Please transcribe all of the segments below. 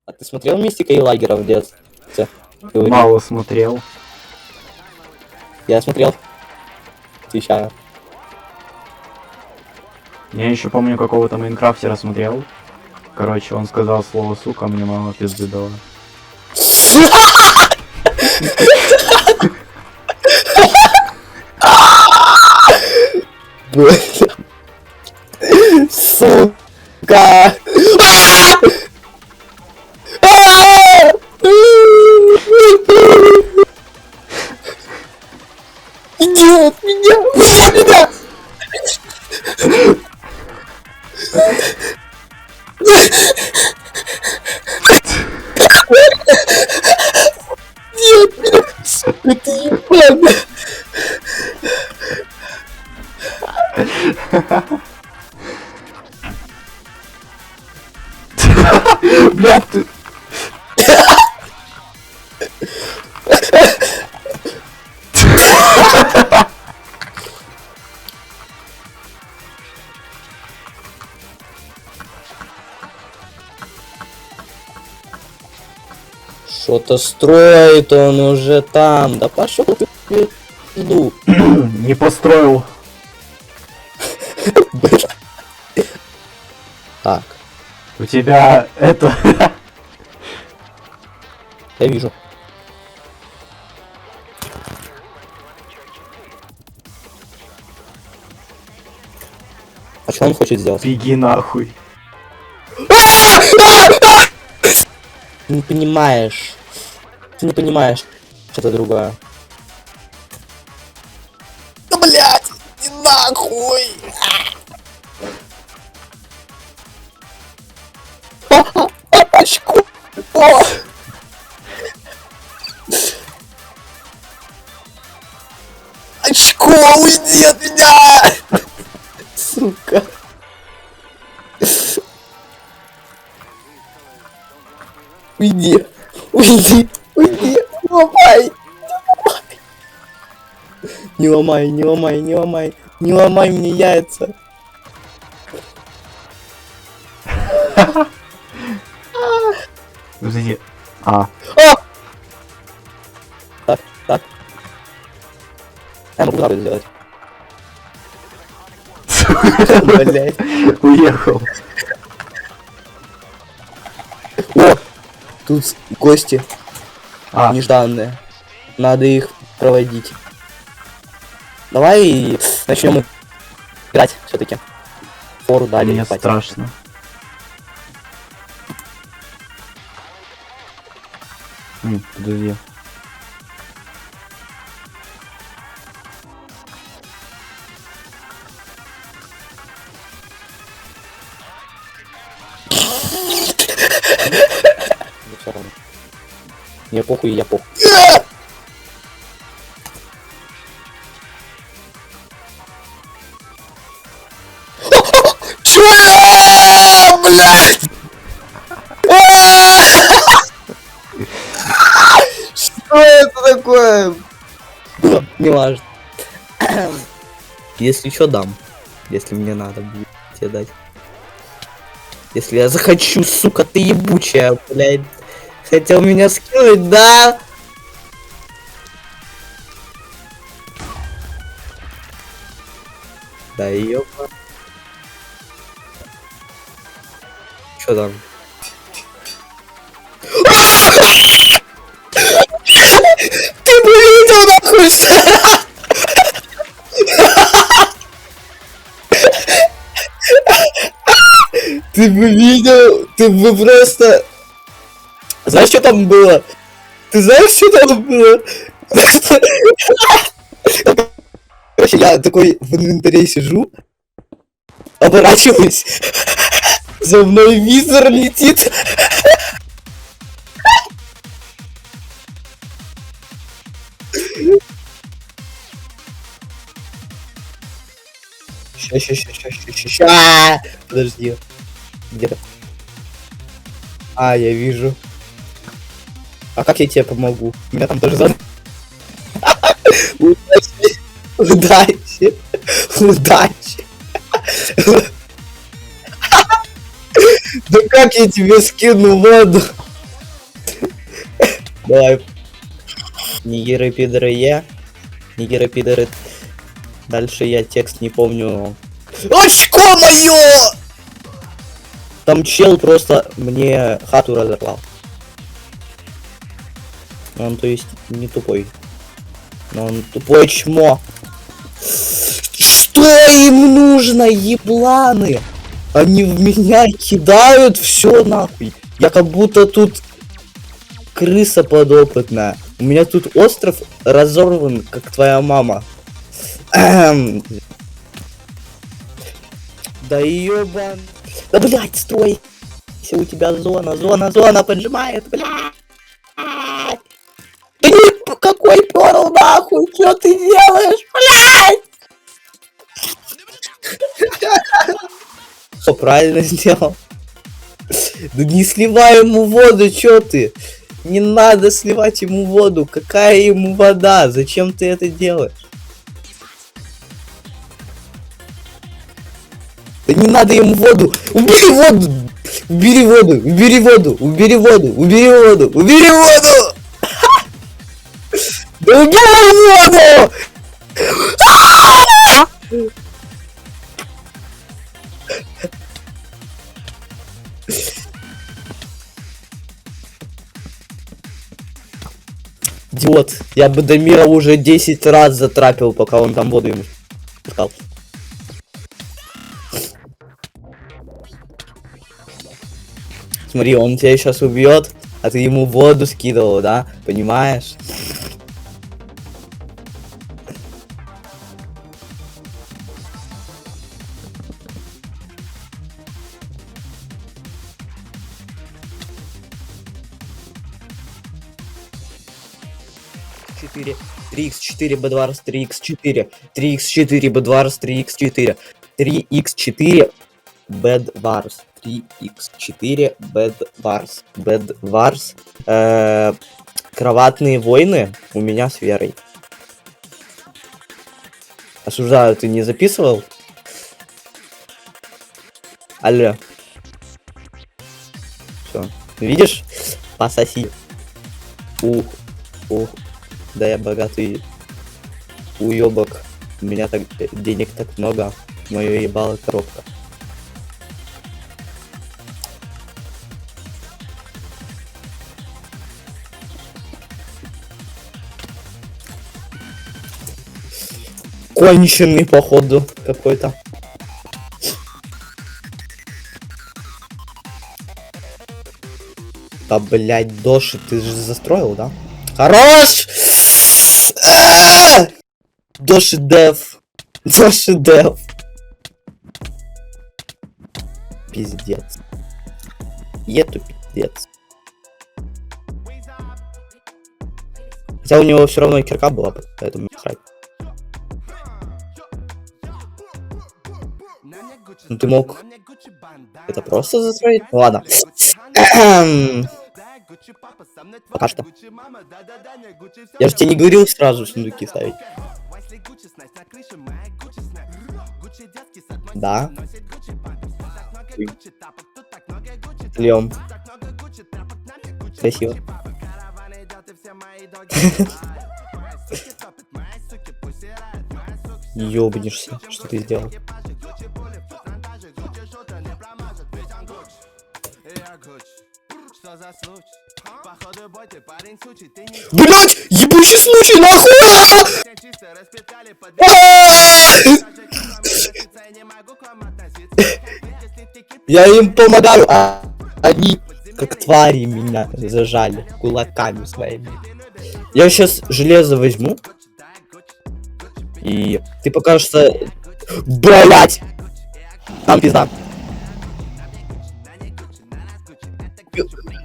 А ты смотрел Мистика и Лагера в детстве? Мало смотрел. Я смотрел. Отвечаю. Я еще помню какого-то майнкрафтера смотрел. Короче, он сказал слово сука, мне мама пизды дала. Сука! Идиот, меня! Нет, меня! Сука, ты ебаный! Блядь, ты... Что-то строит он уже там. Да пошел ты в пизду. Не построил. Так, У тебя это... я вижу. А что он хочет сделать? Беги нахуй. Ты не понимаешь. Ты не понимаешь, что-то другое. Да блять! Не нахуй! Очку! Очко, уйди от меня! Сука! Уйди! Уйди! Уйди! Не ломай! Не ломай! Не ломай! Не ломай! Не ломай мне яйца! Подожди. А. Так, так. Я могу это сделать. Блять. Уехал. О! Тут гости А. нежданные. Надо их проводить. Давай начнем играть все-таки. Фору дали. Мне ебать. страшно. Подожди. Да всё равно. Мне похуй, я похуй. Чё? Блядь! Что это такое? Не важно. Если что, дам. Если мне надо будет тебе дать. Если я захочу, сука, ты ебучая, блядь. Хотел меня скинуть, да? Да ёпа. Чё там? Ты бы видел нахуй! Ты бы видел, ты бы просто... Знаешь, что там было? Ты знаешь, что там было? Короче, я такой в инвентаре сижу, оборачиваюсь, за мной визор летит. Ща. Подожди. Где-то. А, я вижу. А как я тебе помогу? Меня там тоже зад... Удачи. Удачи. Удачи. Да как я тебе скину воду? Давай. Нигеры, пидоры, Нигеры, пидоры. Дальше я текст не помню. Очко моё! Там чел просто мне хату разорвал. Он, то есть, не тупой. Но он тупое чмо. Что им нужно, ебланы? Они в меня кидают все нахуй. Я как будто тут крыса подопытная. У меня тут остров разорван, как твоя мама. Да ёбан. Да блять, стой. Если у тебя зона поджимает, блядь. Да не, какой перл нахуй, что ты делаешь, блядь? Что, правильно сделал? Да не сливай ему воду, чё ты? Не надо сливать ему воду. Какая ему вода? Зачем ты это делаешь? Да не надо ему воду. Убери воду. Убери воду. Убери воду. Убери воду. Убери воду. Убери воду. Да убери воду. Идиот. Я бы Дамира уже 10 раз затрапил, пока он там воду ему пускал. Смотри, он тебя сейчас убьет, а ты ему воду скидывал, да? Понимаешь? Четыре. 3х4 бедварс 3х4 3х4 бедварс 3х4 3х4 бедварс 3х4 бедварс кроватные войны у меня с Верой. Осуждаю, ты не записывал? Алло. Все. Видишь? Пососи. Ух. Да я богатый уёбок. У меня так денег так много. Моё ебало коробка. Конченый, походу, какой-то. Да, блядь, Доши, ты же застроил, да? Хорош! Доши дев. Доши дев. Пиздец. Ету пиздец. Хотя у него все равно кирка была, поэтому не срать. Ну ты мог это просто застроить? Ну, ладно. Пока что. Я же тебе не говорил сразу сундуки ставить. Да. Льем. Красиво. Ёбнешься, что ты сделал? Блять! Ебучий случай, нахуй! Я им помогаю, а они как твари меня зажали кулаками своими. Я сейчас железо возьму. И ты покажешься... Блять! Там пизда.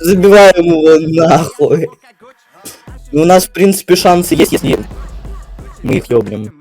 Забиваем его нахуй. И у нас, в принципе, шансы есть, если мы их ёбнем.